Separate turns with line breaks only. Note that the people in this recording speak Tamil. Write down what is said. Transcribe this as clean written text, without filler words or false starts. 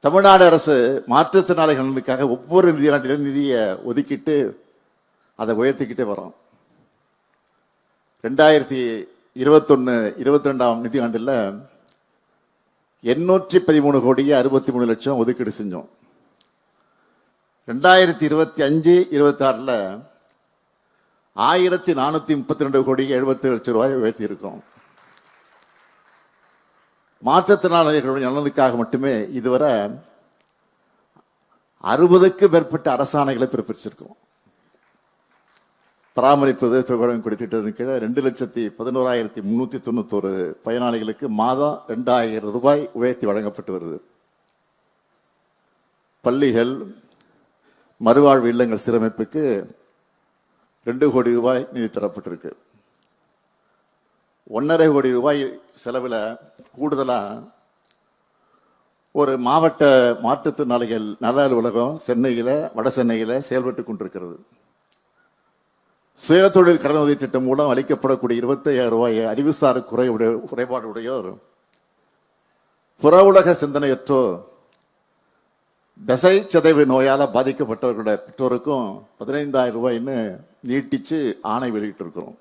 தமிழ்நாடு அரசு மாற்றுத்திறனாளிகளுக்காக ஒவ்வொரு நிதியாண்டிலும் நிதியை ஒதுக்கிட்டு அதை உயர்த்திக்கிட்டே வரோம். 2021-22 நிதியாண்டில் 813 கோடியே 63 லட்சம் ஒதுக்கீடு செஞ்சோம். 2025-26 1432 கோடியே 77 லட்சம் ரூபாய் உயர்த்தி இருக்கோம். மாற்றுத்திறனாளிகளுடைய நலனுக்காக மட்டுமே இதுவரை 60க்கும் மேற்பட்ட அரசாணைகளை பிறப்பிச்சிருக்கோம். பராமரிப்பது தொகையுடன் திட்டத்தின் கீழே 2,11,391 பயனாளிகளுக்கு மாதம் 2000 ரூபாய் உயர்த்தி வழங்கப்பட்டு வருது. பள்ளிகள், மறுவாழ்வு இல்லங்கள் சீரமைப்புக்கு 2 கோடி ரூபாய் நிதி தரப்பட்டிருக்கு. 1.5 கோடி ரூபாய் செலவில் கூடுதலா ஒரு மாவட்ட மாற்றுத்திறனாளிகள் நல அலுவலகம் சென்னையில், வட சென்னையில் செயல்பட்டு கொண்டிருக்கிறது. சுயதொழில் கடனுதவி திட்டம் மூலம் அளிக்கப்படக்கூடிய 25,000 ரூபாயை அறிவுசார் குறைபாடுடையோர், புற உலக சிந்தனையற்றோர், தசை சிதைவு நோயால் பாதிக்கப்பட்டவர்களுடைய பெற்றோருக்கும் 15,000 ரூபாய்ன்னு நீட்டிச்சு ஆணை வெளியிட்டிருக்கிறோம்.